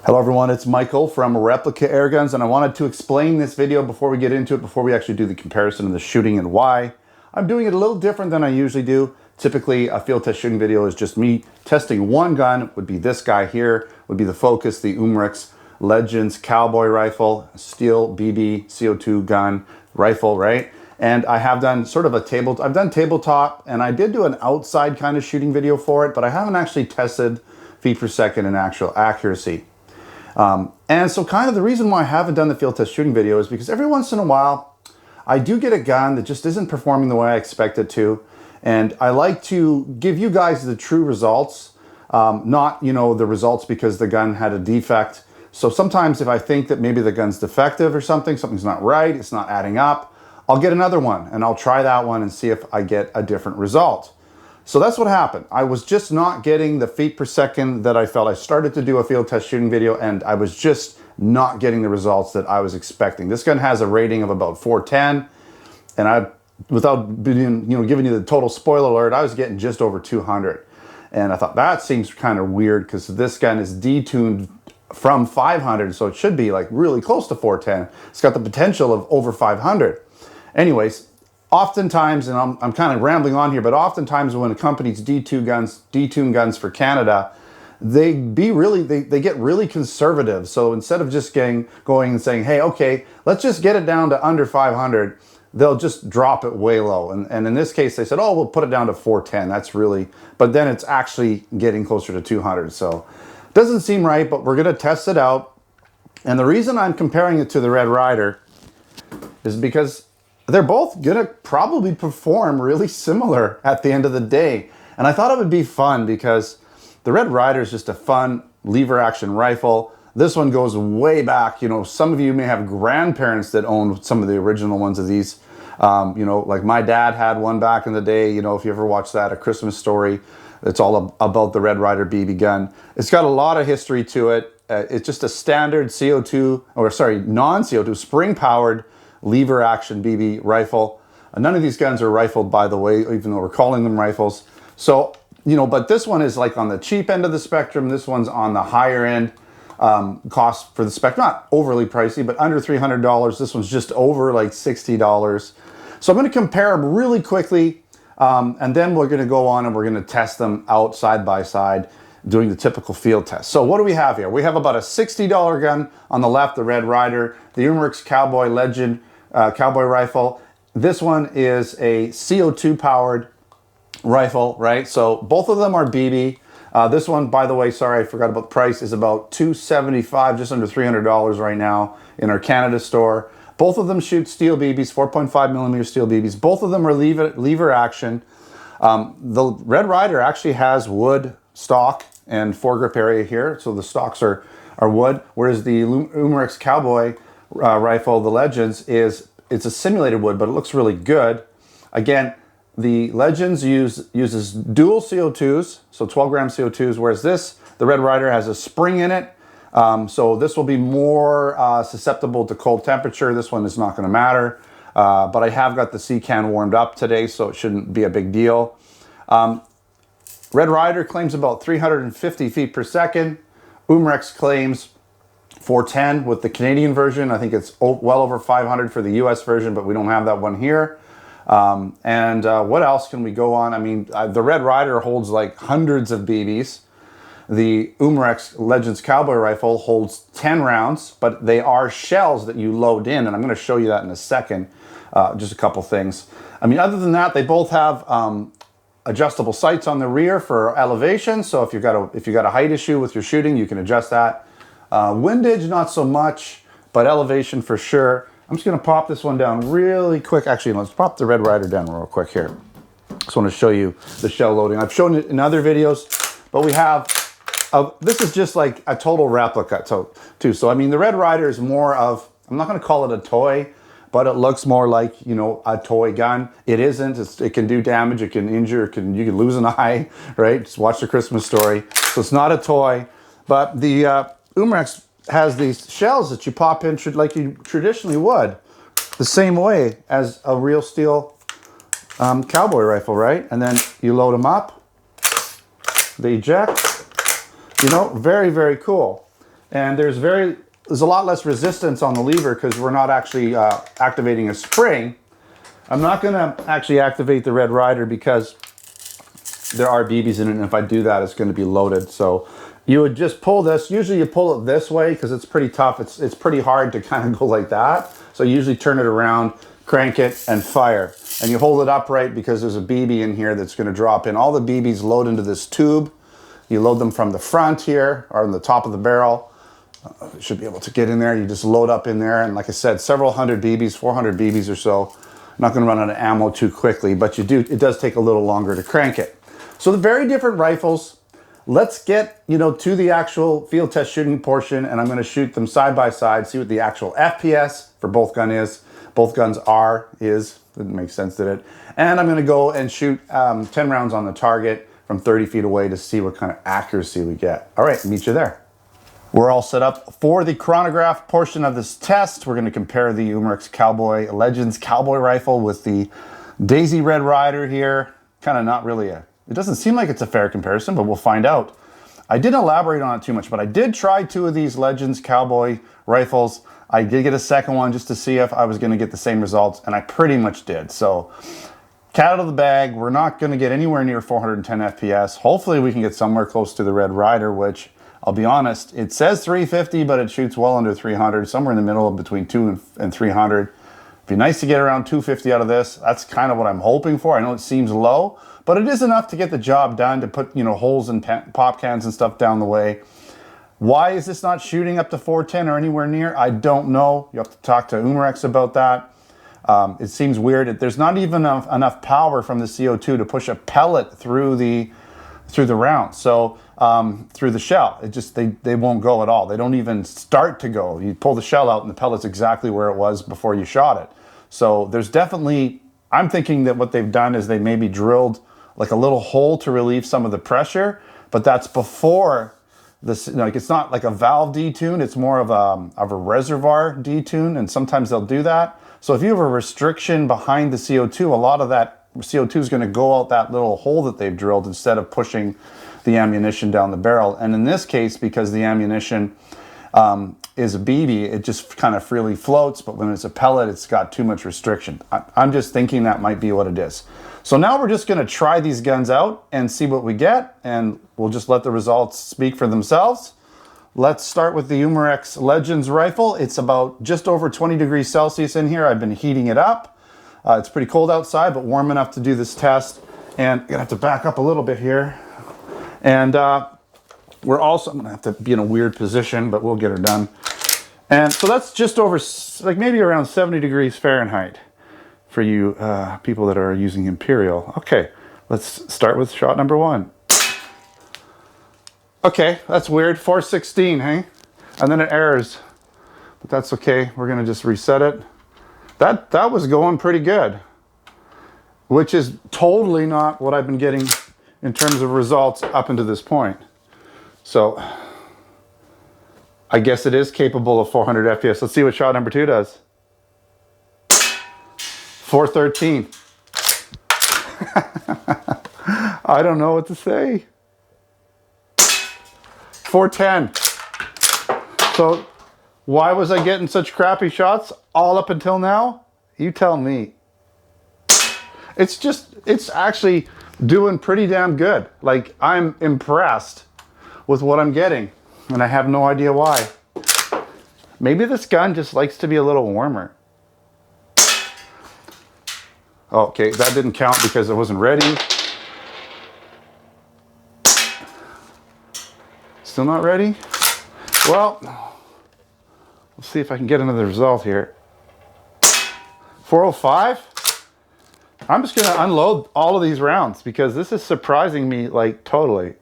Hello everyone, it's Michael from Replica Airguns, and I wanted to explain this video before we get into it, before we actually do the comparison of the shooting and why. I'm doing it a little different than I usually do. Typically, a field test shooting video is just me testing one gun. Would be this guy here, would be the Focus, the Umarex Legends Cowboy rifle, steel BB CO2 gun rifle, right? And I have done sort of I've done tabletop, and I did do an outside kind of shooting video for it, but I haven't actually tested feet per second in actual accuracy. And so kind of the reason why I haven't done the field test shooting video is because every once in a while, I do get a gun that just isn't performing the way I expect it to. And I like to give you guys the true results, not, the results because the gun had a defect. So sometimes if I think that maybe the gun's defective or something's not right, it's not adding up, I'll get another one and I'll try that one and see if I get a different result. So that's what happened. I was just not getting the feet per second that I felt. I started to do a field test shooting video and I was just not getting the results that I was expecting. This gun has a rating of about 410, and without being, giving you the total spoiler alert, I was getting just over 200. And I thought that seems kind of weird because this gun is detuned from 500, so it should be like really close to 410. It's got the potential of over 500. Anyways, oftentimes, and I'm kind of rambling on here, but oftentimes when companies detune guns for Canada, they get really conservative. So instead of just going and saying, hey, okay, let's just get it down to under 500, they'll just drop it way low. And in this case, they said, oh, we'll put it down to 410. That's really, but then it's actually getting closer to 200. So it doesn't seem right, but we're gonna test it out. And the reason I'm comparing it to the Red Ryder is because they're both gonna probably perform really similar at the end of the day. And I thought it would be fun because the Red Ryder is just a fun lever action rifle. This one goes way back. Some of you may have grandparents that owned some of the original ones of these. Like my dad had one back in the day. If you ever watched that, A Christmas Story, it's all about the Red Ryder BB gun. It's got a lot of history to it. It's just a standard non-CO2 spring-powered lever action BB rifle. None of these guns are rifled, by the way, even though we're calling them rifles. So, but this one is like on the cheap end of the spectrum. This one's on the higher end cost for the spectrum. Not overly pricey, but under $300. This one's just over like $60. So I'm going to compare them really quickly, and then we're going to go on and we're going to test them out side by side, doing the typical field test. So what do we have here? We have about a $60 gun on the left, the Red Ryder, the Umarex Cowboy Legend Cowboy rifle. This one is a CO2 powered rifle, right? So both of them are BB. This one, by the way, sorry, I forgot about the price, is about $275, just under $300 right now in our Canada store. Both of them shoot steel BBs, 4.5 millimeter steel BBs. Both of them are lever action. The Red Ryder actually has wood stock and foregrip area here, so the stocks are wood, whereas the Umarex Cowboy rifle, the Legends, it's a simulated wood, but it looks really good. Again, the Legends uses dual CO2s, so 12 gram CO2s, whereas the Red Ryder has a spring in it. So this will be more susceptible to cold temperature. This one is not going to matter. But I have got the C-can warmed up today, so it shouldn't be a big deal. Red Ryder claims about 350 feet per second. Umarex claims 410 with the Canadian version. I think it's well over 500 for the US version, but we don't have that one here. What else can we go on? I mean, the Red Ryder holds like hundreds of BBs. The Umarex Legends Cowboy rifle holds 10 rounds, but they are shells that you load in, and I'm going to show you that in a second. Just a couple things. I mean, other than that, they both have adjustable sights on the rear for elevation. So if you've got a height issue with your shooting, you can adjust that. Windage, not so much, but elevation for sure. I'm just going to pop this one down really quick. Actually, let's pop the Red Ryder down real quick here. Just want to show you the shell loading. I've shown it in other videos, but we have, this is just like a total replica too. So, I mean, the Red Ryder is more of, I'm not going to call it a toy, but it looks more like, a toy gun. It isn't. It can do damage. It can injure. You can lose an eye, right? Just watch The Christmas Story. So it's not a toy, but the Umarex has these shells that you pop in like you traditionally would, the same way as a real steel cowboy rifle, right? And then you load them up, they eject, very, very cool. And there's a lot less resistance on the lever because we're not actually activating a spring. I'm not going to actually activate the Red Ryder because there are BBs in it, and if I do that, it's going to be loaded. So you would just pull this. Usually you pull it this way because it's pretty tough. It's pretty hard to kind of go like that. So you usually turn it around, crank it, and fire. And you hold it upright because there's a BB in here that's going to drop in. All the BBs load into this tube. You load them from the front here, or on the top of the barrel. You should be able to get in there. You just load up in there. And like I said, several hundred BBs, 400 BBs or so. Not going to run out of ammo too quickly, but it does take a little longer to crank it. So the very different rifles. Let's get, to the actual field test shooting portion, and I'm going to shoot them side by side, see what the actual FPS for both guns is. Didn't make sense, did it? And I'm going to go and shoot 10 rounds on the target from 30 feet away to see what kind of accuracy we get. All right, meet you there. We're all set up for the chronograph portion of this test. We're going to compare the Umarex Cowboy Legends Cowboy rifle with the Daisy Red Ryder here. Kind of not really it doesn't seem like it's a fair comparison, but we'll find out. I didn't elaborate on it too much, but I did try 2 of these Legends Cowboy rifles. I did get a second one just to see if I was going to get the same results, and I pretty much did. So, cat out of the bag. We're not going to get anywhere near 410 FPS. Hopefully we can get somewhere close to the Red Ryder, which, I'll be honest, it says 350, but it shoots well under 300, somewhere in the middle of between 2 and 300. It'd be nice to get around 250 out of this. That's kind of what I'm hoping for. I know it seems low, but it is enough to get the job done, to put, holes in pop cans and stuff down the way. Why is this not shooting up to 410 or anywhere near? I don't know. You have to talk to Umarex about that. It seems weird. There's not even enough power from the CO2 to push a pellet through the round. So through the shell, they won't go at all. They don't even start to go. You pull the shell out and the pellet's exactly where it was before you shot it. So there's definitely, I'm thinking that what they've done is they maybe drilled like a little hole to relieve some of the pressure, but that's before this. It's not like a valve detune. It's more of a reservoir detune, and sometimes they'll do that. So if you have a restriction behind the CO2, a lot of that CO2 is going to go out that little hole that they've drilled instead of pushing the ammunition down the barrel. And in this case, because the ammunition is a BB, it just kind of freely floats, but when it's a pellet, it's got too much restriction. I'm just thinking that might be what it is. So now we're just going to try these guns out and see what we get, and we'll just let the results speak for themselves. Let's start with the Umarex Legends rifle. It's about just over 20 degrees Celsius in here. I've been heating it up. It's pretty cold outside, but warm enough to do this test. And I'm gonna have to back up a little bit here. And we're also, I'm gonna have to be in a weird position, but we'll get her done. And so that's just over, like maybe around 70 degrees Fahrenheit for you people that are using Imperial. Okay, let's start with shot number 1. Okay, that's weird, 416, hey? And then it errors, but that's okay. We're gonna just reset it. That was going pretty good, which is totally not what I've been getting in terms of results up until this point. So I guess it is capable of 400 FPS. Let's see what shot number 2 does. 413. I don't know what to say. 410. So why was I getting such crappy shots all up until now? You tell me. It's actually doing pretty damn good. Like, I'm impressed with what I'm getting, and I have no idea why. Maybe this gun just likes to be a little warmer. Okay, that didn't count because I wasn't ready. Still not ready? Well, let's see if I can get another result here. 405? I'm just gonna unload all of these rounds because this is surprising me, like, totally.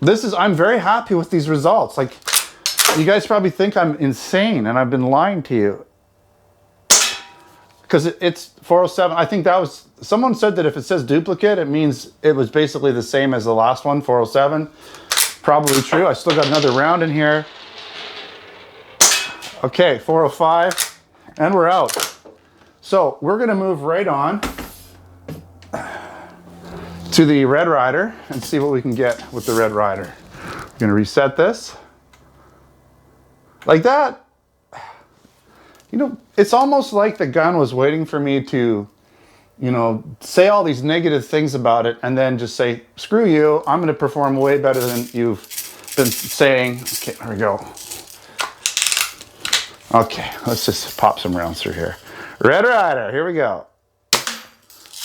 I'm very happy with these results. Like, you guys probably think I'm insane and I've been lying to you. Because it's 407. I think that was, someone said that if it says duplicate, it means it was basically the same as the last one, 407. Probably true. I still got another round in here. Okay, 405, and we're out. So we're gonna move right on to the Red Ryder and see what we can get with the Red Ryder. We're gonna reset this. Like that, you know, it's almost like the gun was waiting for me to, you know, say all these negative things about it and then just say, screw you, I'm going to perform way better than you've been saying. Okay, there we go. Okay, let's just pop some rounds through here. Red Ryder, here we go.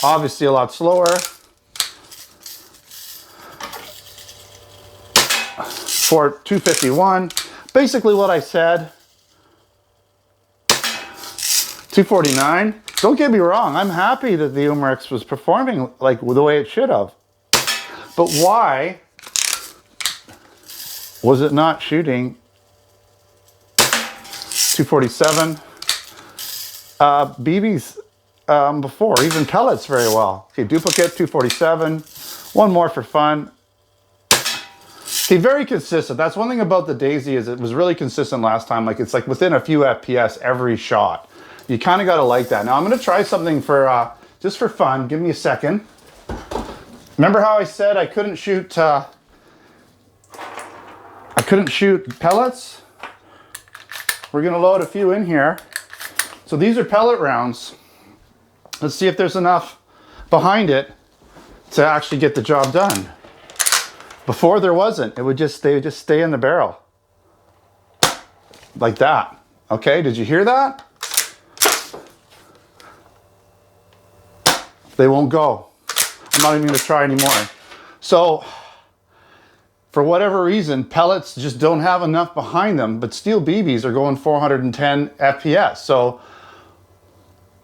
Obviously a lot slower. For 251, basically what I said. 249. Don't get me wrong, I'm happy that the Umarex was performing like the way it should have. But why was it not shooting 247 BBs before, even pellets very well? Okay, duplicate 247, one more for fun. Okay, very consistent. That's one thing about the Daisy is it was really consistent last time. Like it's like within a few FPS every shot. You kind of got to like that. Now I'm going to try something for just for fun. Give me a second. Remember how I said I couldn't shoot pellets? We're going to load a few in here. So these are pellet rounds. Let's see if there's enough behind it to actually get the job done. Before there wasn't. They would just stay in the barrel. Like that. Okay, did you hear that? They won't go. I'm not even going to try anymore. So, for whatever reason, pellets just don't have enough behind them, but steel BBs are going 410 FPS. So,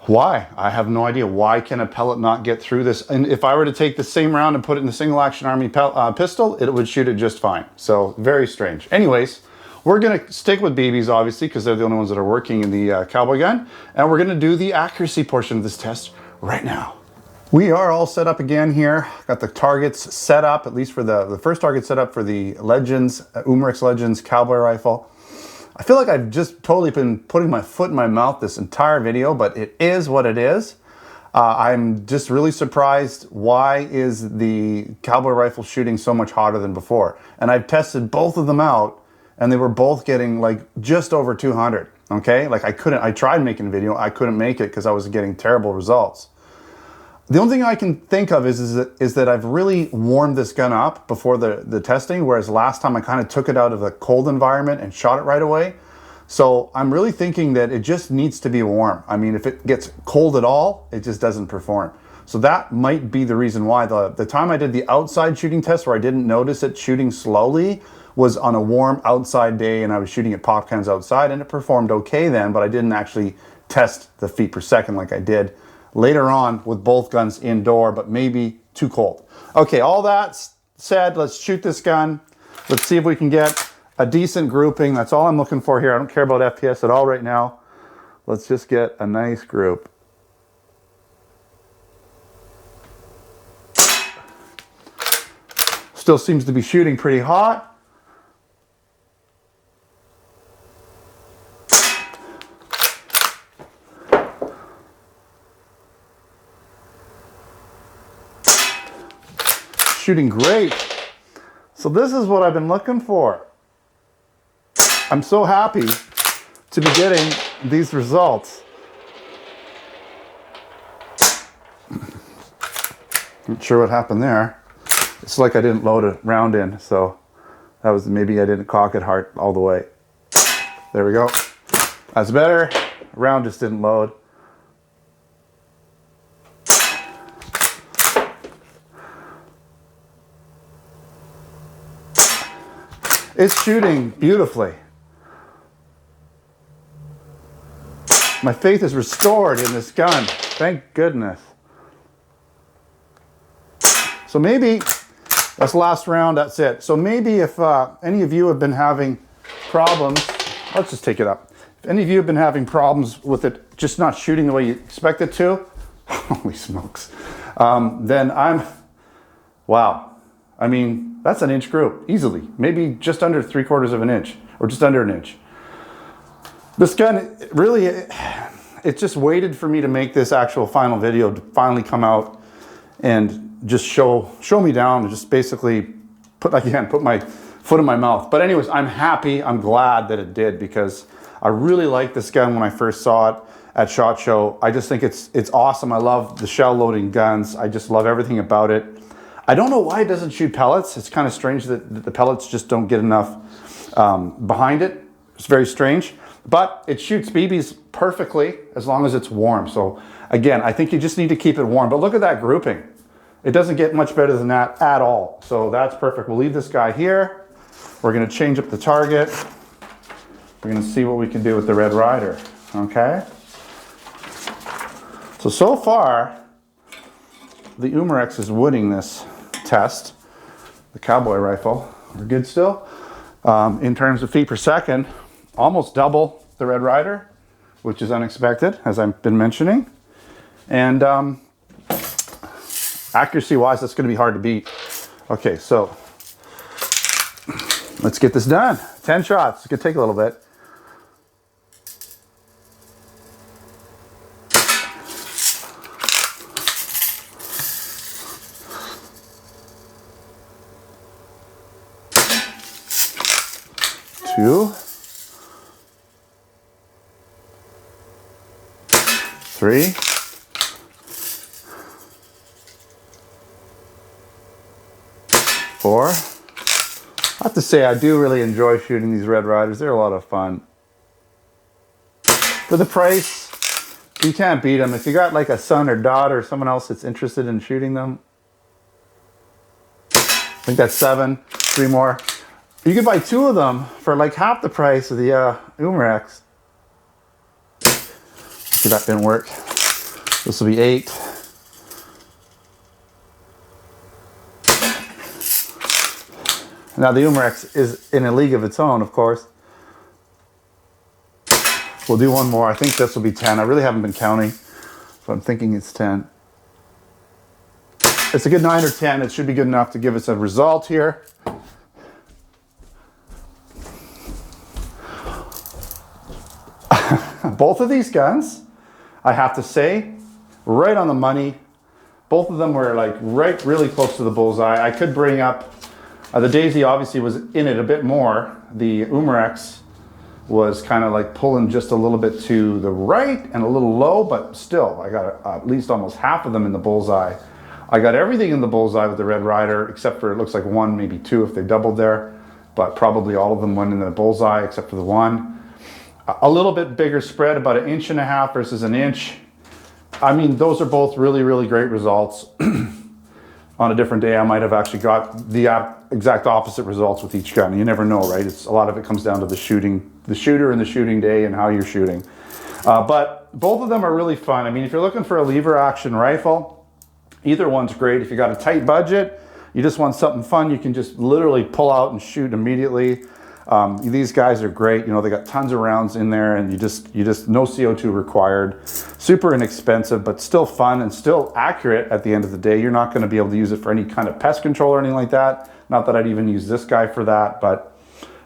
why? I have no idea. Why can a pellet not get through this? And if I were to take the same round and put it in the single action army pistol, it would shoot it just fine. So, very strange. Anyways, we're going to stick with BBs, obviously, because they're the only ones that are working in the Cowboy gun. And we're going to do the accuracy portion of this test right now. We are all set up again here. Got the targets set up, at least for the first target set up for the Legends, Umarex Legends Cowboy rifle. I feel like I've just totally been putting my foot in my mouth this entire video, but it is what it is. I'm just really surprised why is the Cowboy rifle shooting so much hotter than before. And I've tested both of them out and they were both getting like just over 200, okay? Like I tried making a video, I couldn't make it because I was getting terrible results. The only thing I can think of is that I've really warmed this gun up before the testing, whereas last time I kind of took it out of a cold environment and shot it right away. So I'm really thinking that it just needs to be warm. I mean, if it gets cold at all, it just doesn't perform. So that might be the reason why. The time I did the outside shooting test where I didn't notice it shooting slowly was on a warm outside day and I was shooting at pop cans outside and it performed okay then, but I didn't actually test the feet per second like I did later on with both guns indoor, but maybe too cold. Okay, all that said, let's shoot this gun. Let's see if we can get a decent grouping. That's all I'm looking for here. I don't care about FPS at all right now. Let's just get a nice group. Still seems to be shooting pretty hot. Shooting great. So this is what I've been looking for. I'm so happy to be getting these results. Not sure what happened there. It's like I didn't load a round in, so that was maybe I didn't cock it hard all the way. There we go. That's better. Round just didn't load. It's shooting beautifully. My faith is restored in this gun. Thank goodness. So maybe that's the last round, that's it. So maybe if any of you have been having problems, let's just take it up. If any of you have been having problems with it just not shooting the way you expect it to, holy smokes, then wow. I mean, that's an inch group, easily. Maybe just under 3/4 of an inch, or just under an inch. This gun, really, it just waited for me to make this actual final video to finally come out and just show me down and just basically put my foot in my mouth. But anyways, I'm happy, I'm glad that it did, because I really liked this gun when I first saw it at SHOT Show. I just think it's awesome. I love the shell loading guns. I just love everything about it. I don't know why it doesn't shoot pellets. It's kind of strange that the pellets just don't get enough behind it. It's very strange, but it shoots BBs perfectly as long as it's warm. So again, I think you just need to keep it warm, but look at that grouping. It doesn't get much better than that at all. So that's perfect. We'll leave this guy here. We're gonna change up the target. We're gonna see what we can do with the Red Ryder, okay? So far, the Umarex is winning this test. The Cowboy rifle, we're good still. In terms of feet per second, almost double the Red Ryder, which is unexpected, as I've been mentioning. And accuracy-wise, that's gonna be hard to beat. Okay, so let's get this done. 10 shots, it's gonna take a little bit. Two, three, four. I have to say, I do really enjoy shooting these Red Ryders. They're a lot of fun. For the price, you can't beat them. If you got like a son or daughter or someone else that's interested in shooting them, I think that's 7, 3 more. You could buy 2 of them for like half the price of the Umarex. See, that didn't work. This will be 8. Now the Umarex is in a league of its own, of course. We'll do one more. I think this will be 10. I really haven't been counting, but I'm thinking it's 10. It's a good 9 or 10. It should be good enough to give us a result here. Both of these guns, I have to say, right on the money. Both of them were like really close to the bullseye. I could bring up, the Daisy obviously was in it a bit more. The Umarex was kind of like pulling just a little bit to the right and a little low, but still, I got at least almost half of them in the bullseye. I got everything in the bullseye with the Red Ryder, except for it looks like 1, maybe 2 if they doubled there, but probably all of them went in the bullseye except for the 1. A little bit bigger spread, about 1.5 inches versus 1 inch. I mean, those are both really, really great results. On a different day, I might have actually got the exact opposite results with each gun. You never know, right? A lot of it comes down to the shooter and the shooting day and how you're shooting. But both of them are really fun. I mean, if you're looking for a lever action rifle, either one's great. If you got a tight budget, you just want something fun, you can just literally pull out and shoot immediately. These guys are great. You know, they got tons of rounds in there, and you just no CO2 required. Super inexpensive, but still fun and still accurate at the end of the day. You're not going to be able to use it for any kind of pest control or anything like that. Not that I'd even use this guy for that, but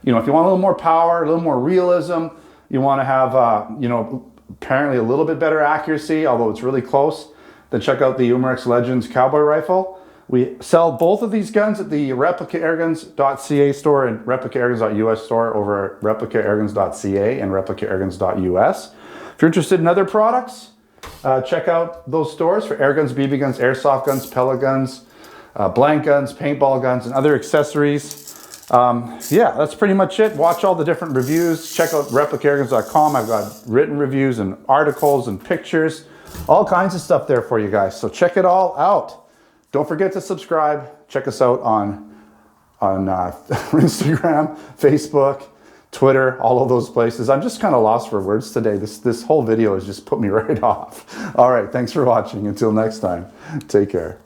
you know, if you want a little more power, a little more realism, you want to have, you know, apparently a little bit better accuracy, although it's really close, then check out the Umarex Legends Cowboy rifle. We sell both of these guns at the replicaAirguns.ca store and replicaAirguns.us store over at replicaAirguns.ca and replicaAirguns.us. If you're interested in other products, check out those stores for air guns, BB guns, airsoft guns, pellet guns, blank guns, paintball guns, and other accessories. Yeah, that's pretty much it. Watch all the different reviews. Check out replicaAirguns.com. I've got written reviews and articles and pictures, all kinds of stuff there for you guys. So check it all out. Don't forget to subscribe. Check us out on Instagram, Facebook, Twitter, all of those places. I'm just kind of lost for words today. This whole video has just put me right off. All right, thanks for watching. Until next time, take care.